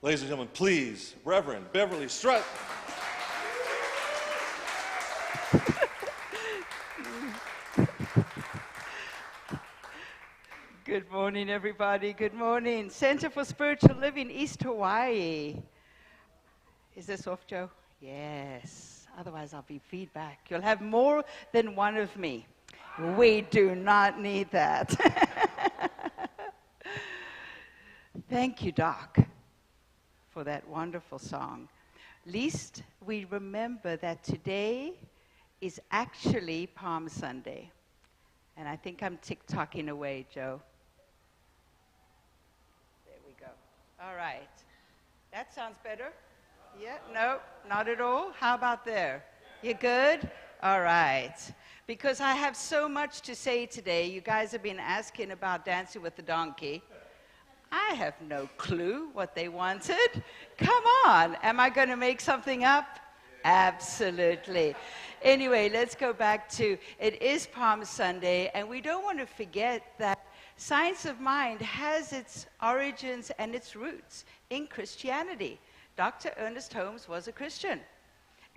Ladies and gentlemen, please, Reverend Beverley Strutt. Good morning, everybody. Good morning. Center for Spiritual Living, East Hawaii. Is this off, Joe? Yes. Otherwise, I'll be feedback. You'll have more than one of me. We do not need that. Thank you, Doc, for that wonderful song. Least we remember that today is actually Palm Sunday. And I think I'm tick-tocking away, Joe. There we go. All right. That sounds better. Yeah? No, not at all. How about there? You good? All right. Because I have so much to say today. You guys have been asking about Dancing with the Donkey. I have no clue what they wanted. Come on. Am I going to make something up? Absolutely. Anyway, let's go back to, it is Palm Sunday, and we don't want to forget that Science of Mind has its origins and its roots in Christianity. Dr. Ernest Holmes was a Christian.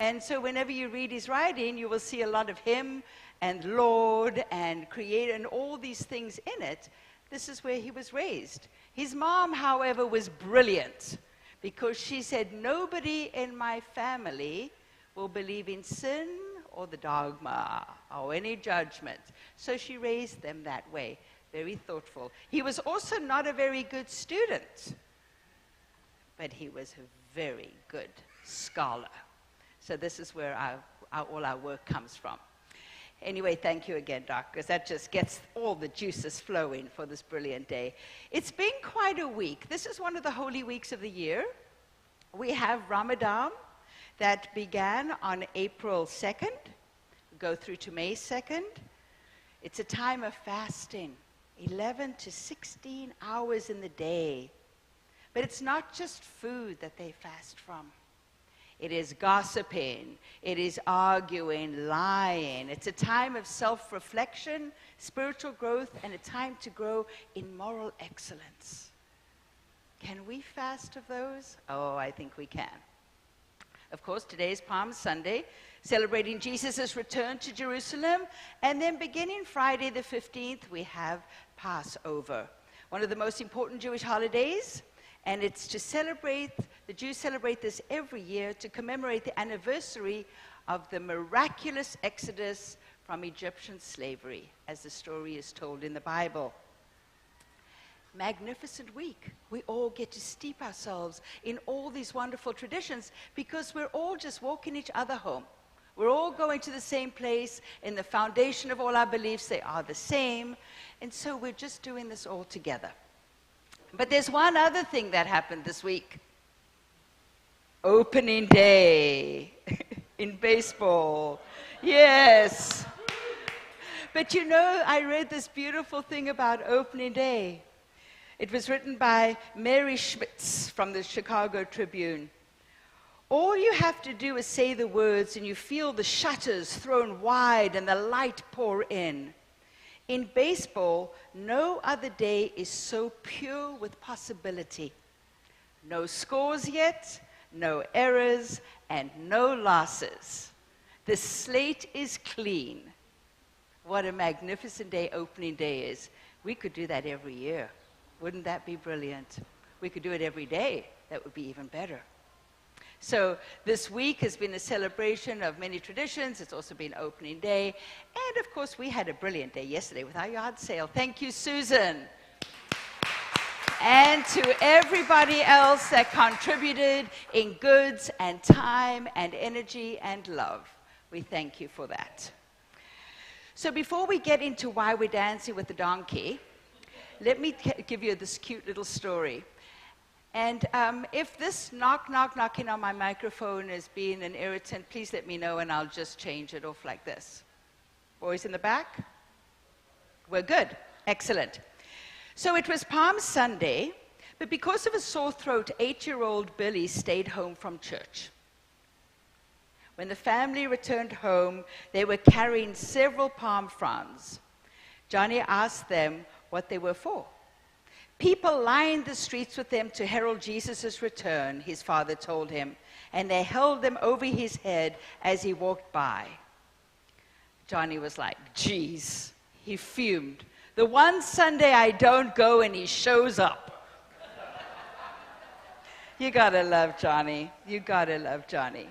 And so whenever you read his writing, you will see a lot of him and Lord and Creator and all these things in it. This is where he was raised. His mom, however, was brilliant because she said, nobody in my family will believe in sin or the dogma or any judgment. So she raised them that way, very thoughtful. He was also not a very good student, but he was a very good scholar. So this is where all our work comes from. Anyway, thank you again, Doc, because that just gets all the juices flowing for this brilliant day. It's been quite a week. This is one of the holy weeks of the year. We have Ramadan that began on April 2nd, go through to May 2nd. It's a time of fasting, 11 to 16 hours in the day. But it's not just food that they fast from. It is gossiping, it is arguing, lying. It's a time of self-reflection, spiritual growth, and a time to grow in moral excellence. Can we fast of those? Oh, I think we can. Of course, today is Palm Sunday, celebrating Jesus' return to Jerusalem. And then beginning Friday the 15th, we have Passover, one of the most important Jewish holidays. And it's to celebrate, the Jews celebrate this every year to commemorate the anniversary of the miraculous exodus from Egyptian slavery, as the story is told in the Bible. Magnificent week. We all get to steep ourselves in all these wonderful traditions because we're all just walking each other home. We're all going to the same place. In the foundation of all our beliefs, they are the same. And so we're just doing this all together. But there's one other thing that happened this week. Opening day in baseball. Yes. But you know, I read this beautiful thing about opening day. It was written by Mary Schmitz from the Chicago Tribune. All you have to do is say the words and you feel the shutters thrown wide and the light pour in. In baseball, no other day is so pure with possibility. No scores yet, no errors, and no losses. The slate is clean. What a magnificent day opening day is. We could do that every year. Wouldn't that be brilliant? We could do it every day. That would be even better. So this week has been a celebration of many traditions. It's also been opening day. And of course, we had a brilliant day yesterday with our yard sale. Thank you, Susan. And to everybody else that contributed in goods and time and energy and love. We thank you for that. So before we get into why we're dancing with the donkey, let me give you this cute little story. And if this knocking on my microphone is being an irritant, please let me know and I'll just change it off like this. Boys in the back? We're good. Excellent. So it was Palm Sunday, but because of a sore throat, 8-year-old Billy stayed home from church. When the family returned home, they were carrying several palm fronds. Johnny asked them what they were for. People lined the streets with them to herald Jesus' return, his father told him, and they held them over his head as he walked by. Johnny was like, geez, he fumed. The one Sunday I don't go and he shows up. You gotta love Johnny. You gotta love Johnny.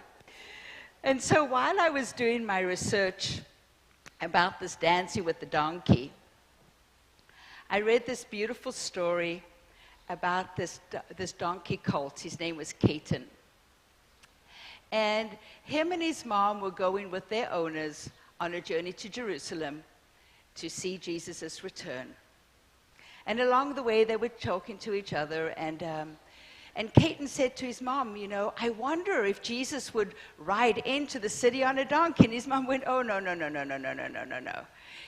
And so while I was doing my research about this dancing with the donkey, I read this beautiful story about this donkey colt. His name was Caton. And him and his mom were going with their owners on a journey to Jerusalem to see Jesus' return. And along the way, they were talking to each other, and Caton said to his mom, you know, I wonder if Jesus would ride into the city on a donkey. And his mom went, oh, no.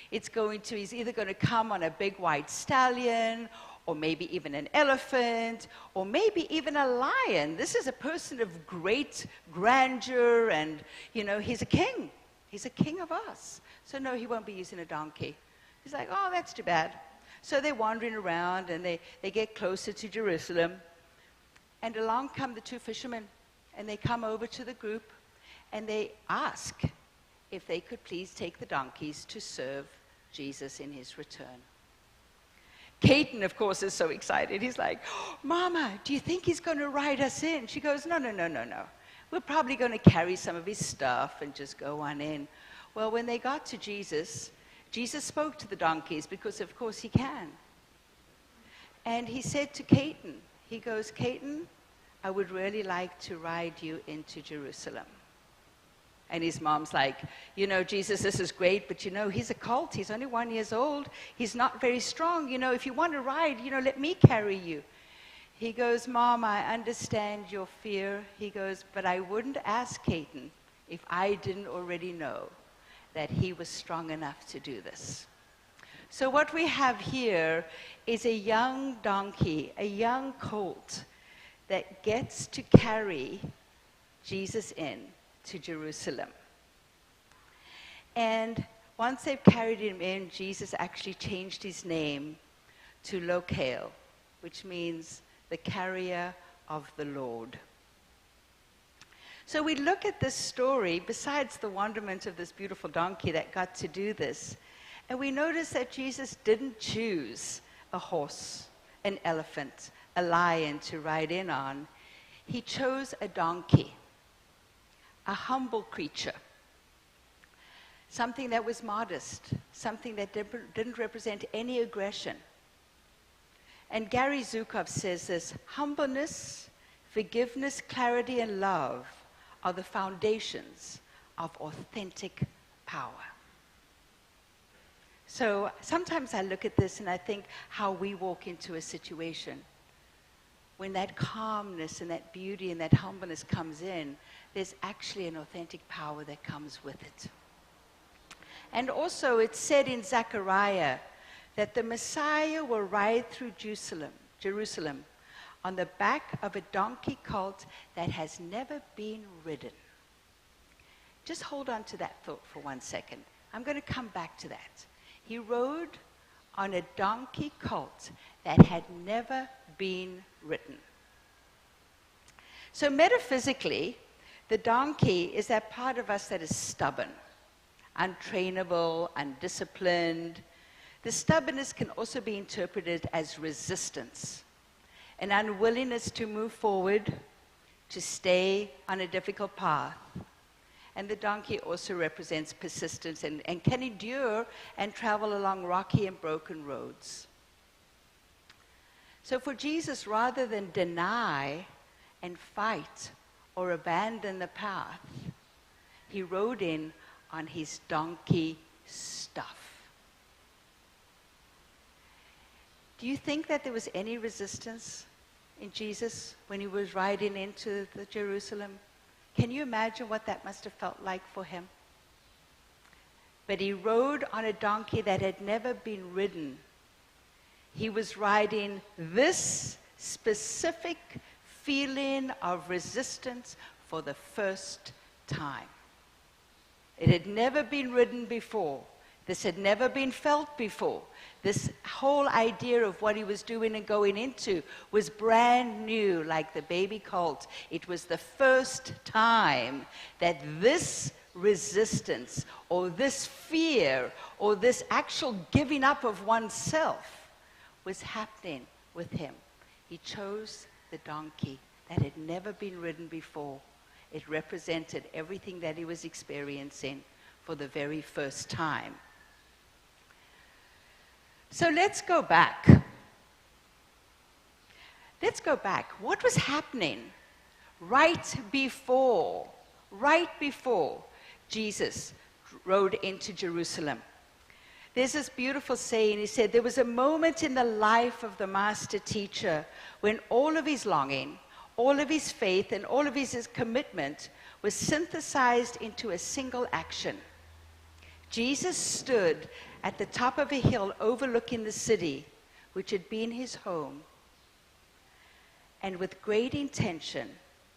He's either going to come on a big white stallion, or maybe even an elephant, or maybe even a lion. This is a person of great grandeur, and, you know, he's a king. He's a king of us. So no, he won't be using a donkey. He's like, oh, that's too bad. So they're wandering around, and they get closer to Jerusalem. And along come the two fishermen, and they come over to the group, and they ask if they could please take the donkeys to serve Jesus in his return. Caton, of course, is so excited. He's like, oh, Mama, do you think he's going to ride us in? She goes, no. We're probably going to carry some of his stuff and just go on in. Well, when they got to Jesus, Jesus spoke to the donkeys because, of course, he can. And he said to Caton, he goes, Caton, I would really like to ride you into Jerusalem. And his mom's like, you know, Jesus, this is great, but you know, he's a colt. He's only 1 year old. He's not very strong. You know, if you want to ride, you know, let me carry you. He goes, Mom, I understand your fear. He goes, but I wouldn't ask Caton if I didn't already know that he was strong enough to do this. So what we have here is a young donkey, a young colt that gets to carry Jesus in to Jerusalem. And once they've carried him in, Jesus actually changed his name to Locael, which means the carrier of the Lord. So we look at this story, besides the wonderment of this beautiful donkey that got to do this, and we notice that Jesus didn't choose a horse, an elephant, a lion to ride in on. He chose a donkey, a humble creature, something that was modest, something that didn't represent any aggression. And Gary Zukov says this, humbleness, forgiveness, clarity, and love are the foundations of authentic power. So sometimes I look at this and I think how we walk into a situation. When that calmness and that beauty and that humbleness comes in, there's actually an authentic power that comes with it. And also it's said in Zechariah that the Messiah will ride through Jerusalem on the back of a donkey colt that has never been ridden. Just hold on to that thought for 1 second. I'm going to come back to that. He rode on a donkey colt that had never been ridden. So metaphysically, the donkey is that part of us that is stubborn, untrainable, undisciplined. The stubbornness can also be interpreted as resistance, an unwillingness to move forward, to stay on a difficult path. And the donkey also represents persistence and can endure and travel along rocky and broken roads. So for Jesus, rather than deny and fight or abandon the path, he rode in on his donkey stuff. Do you think that there was any resistance in Jesus when he was riding into the Jerusalem? Can you imagine what that must have felt like for him? But he rode on a donkey that had never been ridden. He was riding this specific feeling of resistance for the first time. It had never been ridden before. This had never been felt before. This whole idea of what he was doing and going into was brand new, like the baby colt. It was the first time that this resistance or this fear or this actual giving up of oneself was happening with him. He chose the donkey that had never been ridden before. It represented everything that he was experiencing for the very first time. So let's go back. Let's go back. What was happening right before Jesus rode into Jerusalem? There's this beautiful saying. He said, there was a moment in the life of the master teacher when all of his longing, all of his faith, and all of his commitment was synthesized into a single action. Jesus stood at the top of a hill overlooking the city, which had been his home. And with great intention,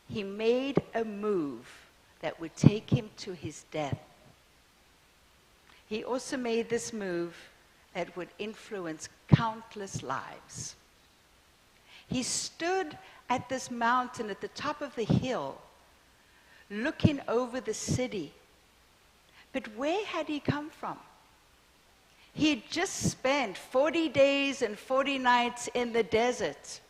he made a move that would take him to his death. He also made this move that would influence countless lives. He stood at this mountain at the top of the hill, looking over the city. But where had he come from? He had just spent 40 days and 40 nights in the desert.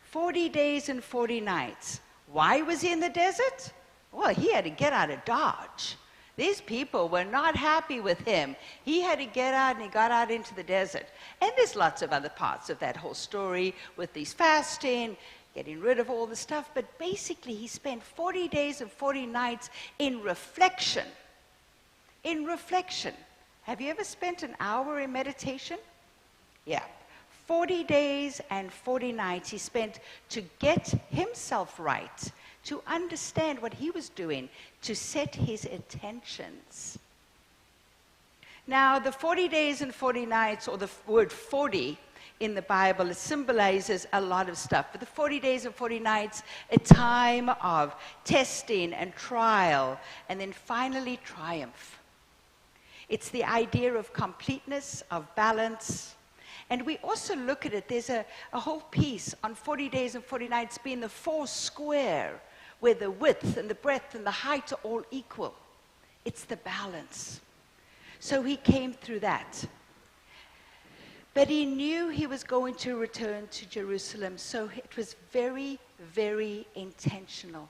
40 days and 40 nights. Why was he in the desert? Well, he had to get out of Dodge. These people were not happy with him. He had to get out, and he got out into the desert. And there's lots of other parts of that whole story with these fasting, getting rid of all the stuff. But basically, he spent 40 days and 40 nights in reflection. In reflection. Have you ever spent an hour in meditation? Yeah. 40 days and 40 nights he spent to get himself right, to understand what he was doing, to set his intentions. Now, the 40 days and 40 nights, or the word 40 in the Bible, it symbolizes a lot of stuff. For the 40 days and 40 nights, a time of testing and trial, and then finally triumph. It's the idea of completeness, of balance. And we also look at it, there's a whole piece on 40 days and 40 nights being the four square, where the width and the breadth and the height are all equal. It's the balance. So he came through that. But he knew he was going to return to Jerusalem, so it was very, very intentional.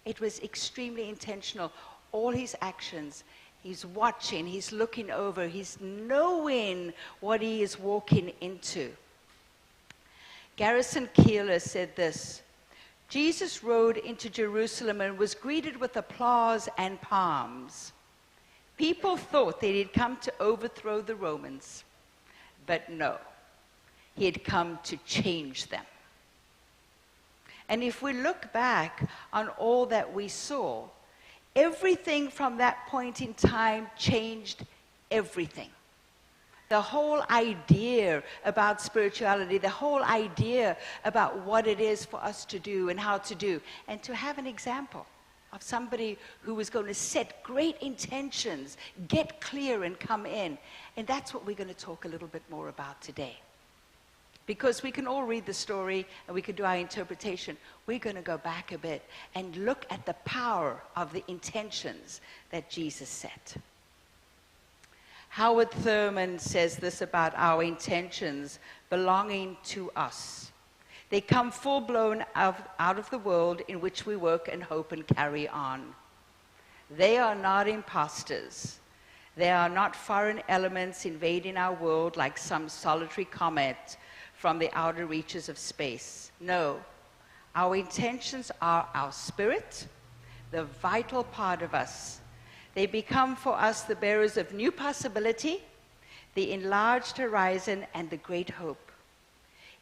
It was extremely intentional. All his actions, he's watching, he's looking over, he's knowing what he is walking into. Garrison Keillor said this: Jesus rode into Jerusalem and was greeted with applause and palms. People thought that he'd come to overthrow the Romans, but no, he had come to change them. And if we look back on all that we saw, everything from that point in time changed everything. The whole idea about spirituality, the whole idea about what it is for us to do and how to do, and to have an example of somebody who was going to set great intentions, get clear and come in. And that's what we're going to talk a little bit more about today. Because we can all read the story and we can do our interpretation. We're going to go back a bit and look at the power of the intentions that Jesus set. Howard Thurman says this about our intentions belonging to us. They come full-blown out of the world in which we work and hope and carry on. They are not imposters. They are not foreign elements invading our world like some solitary comet from the outer reaches of space. No, our intentions are our spirit, the vital part of us. They become for us the bearers of new possibility, the enlarged horizon, and the great hope.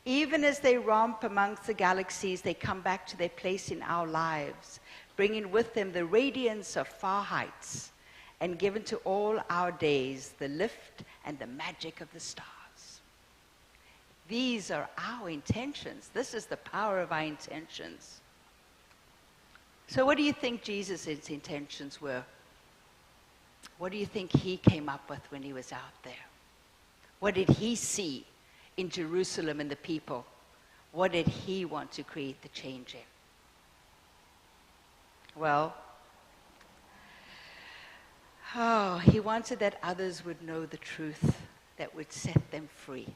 Even as they romp amongst the galaxies, they come back to their place in our lives, bringing with them the radiance of far heights, and given to all our days the lift and the magic of the stars. These are our intentions. This is the power of our intentions. So what do you think Jesus' intentions were? What do you think he came up with when he was out there? What did he see in Jerusalem and the people? What did he want to create the change in? Well, he wanted that others would know the truth that would set them free.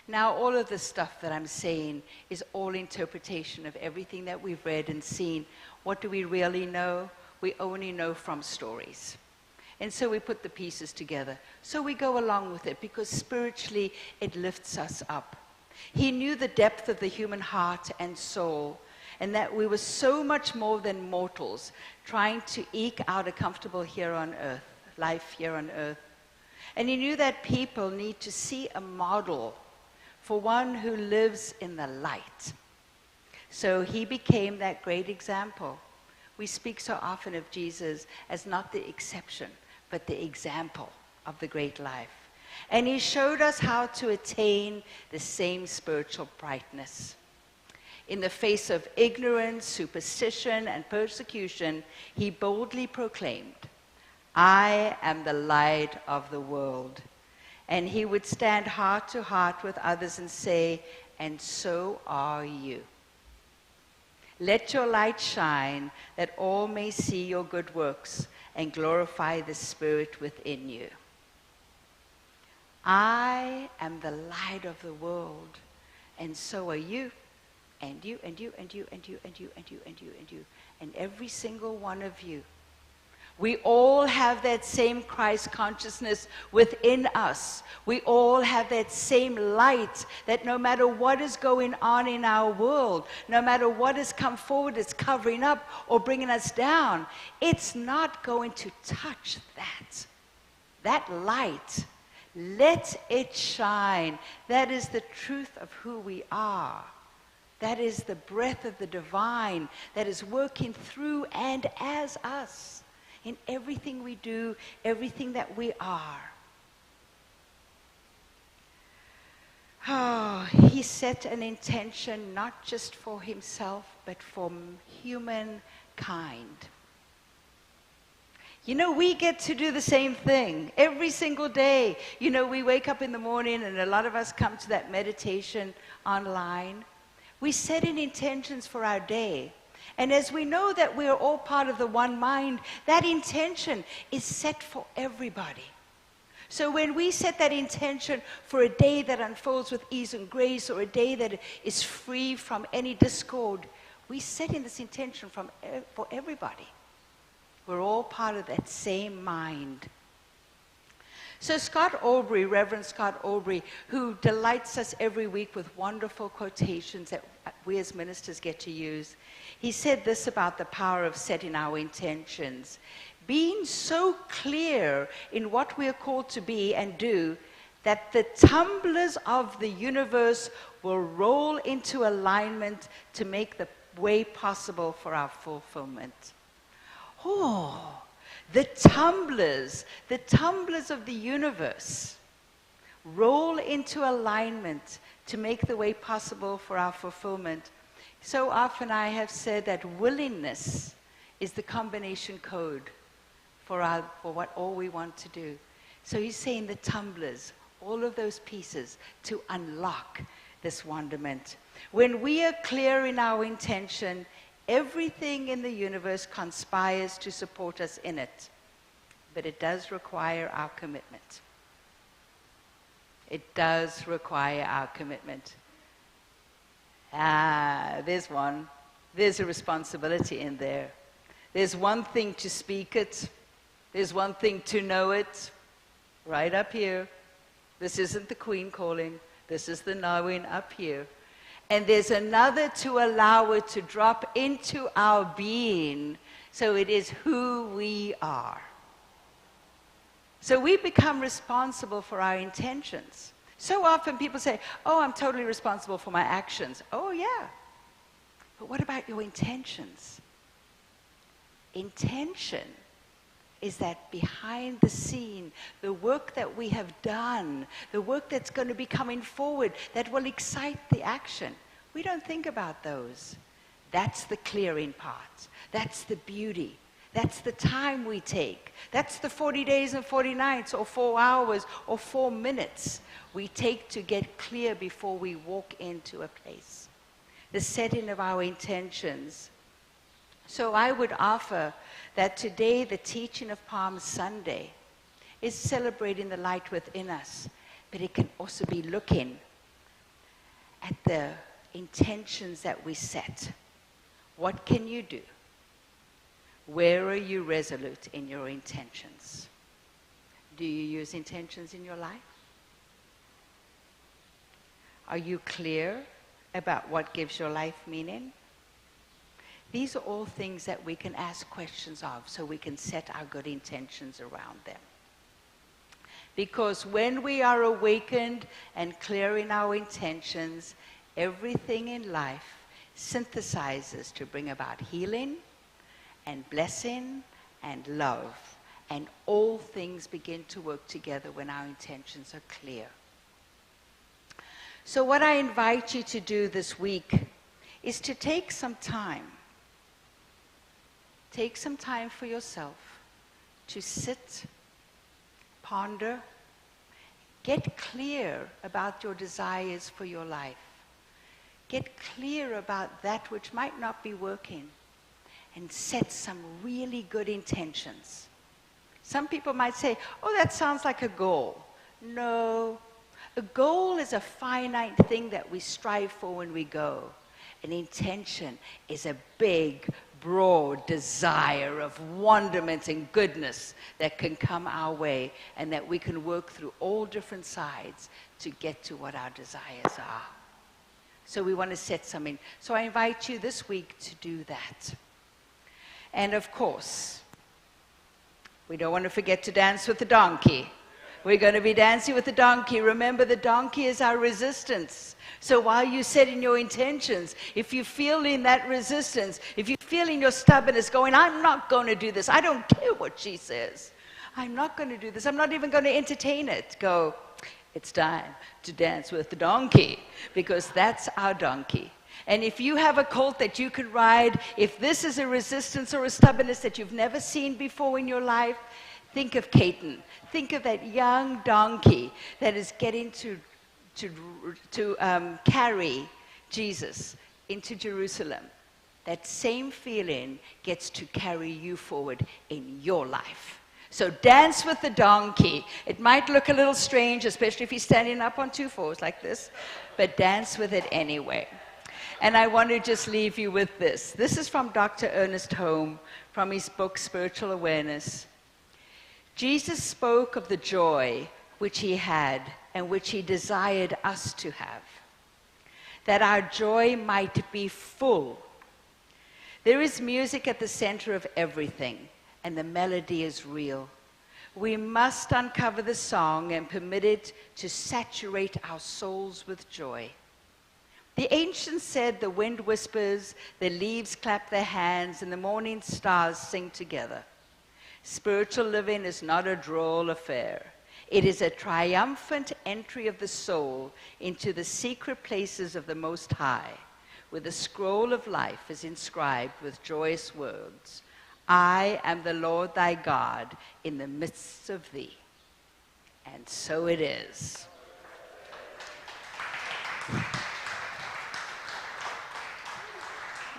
Now, all of this stuff that I'm saying is all interpretation of everything that we've read and seen. What do we really know? We only know from stories. And so we put the pieces together. So we go along with it because spiritually it lifts us up. He knew the depth of the human heart and soul, and that we were so much more than mortals trying to eke out a comfortable life here on earth. And he knew that people need to see a model for one who lives in the light. So he became that great example. We speak so often of Jesus as not the exception, but the example of the great life. And he showed us how to attain the same spiritual brightness. In the face of ignorance, superstition, and persecution, he boldly proclaimed, "I am the light of the world." And he would stand heart to heart with others and say, "And so are you. Let your light shine, that all may see your good works and glorify the Spirit within you." I am the light of the world, and so are you. And you, and you, and you, and you, and you, and you, and you, and you, and every single one of you. We all have that same Christ consciousness within us. We all have that same light that no matter what is going on in our world, no matter what has come forward, it's covering up or bringing us down, it's not going to touch that. That light, let it shine. That is the truth of who we are. That is the breath of the divine that is working through and as us in everything we do, everything that we are. He set an intention not just for himself, but for humankind. You know, we get to do the same thing every single day. You know, we wake up in the morning, and a lot of us come to that meditation online. We set in intentions for our day. And as we know that we are all part of the one mind, that intention is set for everybody. So when we set that intention for a day that unfolds with ease and grace, or a day that is free from any discord, we set in this intention for everybody. We're all part of that same mind. So Scott Aubrey, Reverend Scott Aubrey, who delights us every week with wonderful quotations that we as ministers get to use, he said this about the power of setting our intentions. Being so clear in what we are called to be and do, that the tumblers of the universe will roll into alignment to make the way possible for our fulfillment. Oh, the tumblers of the universe roll into alignment to make the way possible for our fulfillment. So often I have said that willingness is the combination code for what all we want to do. So he's saying the tumblers, all of those pieces to unlock this wonderment. When we are clear in our intention, everything in the universe conspires to support us in it. But it does require our commitment. It does require our commitment. There's one. There's a responsibility in there. There's one thing to speak it. There's one thing to know it. Right up here. This isn't the Queen calling. This is the knowing up here. And there's another to allow it to drop into our being, so it is who we are. So we become responsible for our intentions. So often people say, "Oh, I'm totally responsible for my actions." Oh, yeah. But what about your intentions? Intention is that behind the scene, the work that we have done, the work that's going to be coming forward, that will excite the action. We don't think about those. That's the clearing part. That's the beauty. That's the time we take. That's the 40 days and 40 nights, or 4 hours, or 4 minutes we take to get clear before we walk into a place. The setting of our intentions. So I would offer that today, the teaching of Palm Sunday is celebrating the light within us, but it can also be looking at the intentions that we set. What can you do? Where are you resolute in your intentions? Do you use intentions in your life? Are you clear about what gives your life meaning? These are all things that we can ask questions of so we can set our good intentions around them. Because when we are awakened and clear in our intentions, everything in life synthesizes to bring about healing and blessing and love. And all things begin to work together when our intentions are clear. So what I invite you to do this week is to take some time. Take some time for yourself to sit, ponder, get clear about your desires for your life. Get clear about that which might not be working, and set some really good intentions. Some people might say, oh, that sounds like a goal. No, a goal is a finite thing that we strive for when we go. An intention is a big, broad desire of wonderment and goodness that can come our way, and that we can work through all different sides to get to what our desires are. So we want to set something. So I invite you this week to do that. And of course, we don't want to forget to dance with the donkey. We're going to be dancing with the donkey. Remember, the donkey is our resistance. So while you're setting your intentions, if you're feeling that resistance, if you're feeling your stubbornness going, I'm not going to do this. I don't care what she says. I'm not going to do this. I'm not even going to entertain it. Go, it's time to dance with the donkey, because that's our donkey. And if you have a colt that you can ride, if this is a resistance or a stubbornness that you've never seen before in your life, think of Caton. Think of that young donkey that is getting to carry Jesus into Jerusalem. That same feeling gets to carry you forward in your life. So dance with the donkey. It might look a little strange, especially if he's standing up on 2 fours like this, but dance with it anyway. And I want to just leave you with this. This is from Dr. Ernest Holm, from his book, Spiritual Awareness. Jesus spoke of the joy which he had and which he desired us to have, that our joy might be full. There is music at the center of everything, and the melody is real. We must uncover the song and permit it to saturate our souls with joy. The ancients said the wind whispers, the leaves clap their hands, and the morning stars sing together. Spiritual living is not a droll affair. It is a triumphant entry of the soul into the secret places of the Most High, where the scroll of life is inscribed with joyous words. I am the Lord thy God in the midst of thee. And so it is.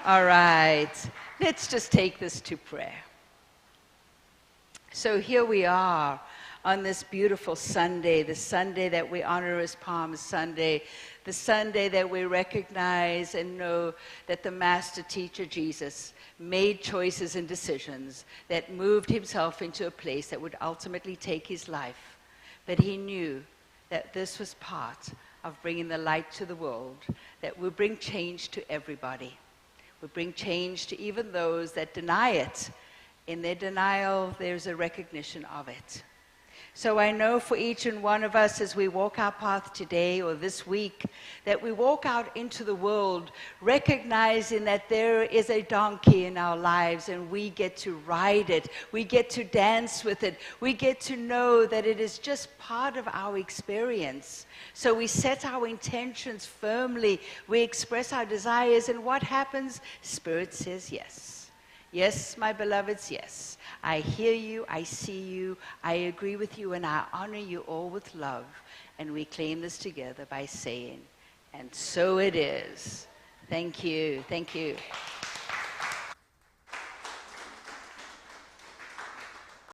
All right, let's just take this to prayer. So here we are on this beautiful Sunday, the Sunday that we honor as Palm Sunday, the Sunday that we recognize and know that the Master Teacher Jesus made choices and decisions that moved himself into a place that would ultimately take his life. But he knew that this was part of bringing the light to the world, that would bring change to everybody, would bring change to even those that deny it. In their denial, there's a recognition of it. So I know for each and one of us as we walk our path today or this week, that we walk out into the world recognizing that there is a donkey in our lives and we get to ride it. We get to dance with it. We get to know that it is just part of our experience. So we set our intentions firmly. We express our desires, and what happens? Spirit says yes. Yes, my beloveds, yes. I hear you, I see you, I agree with you, and I honor you all with love. And we claim this together by saying, and so it is. Thank you, thank you.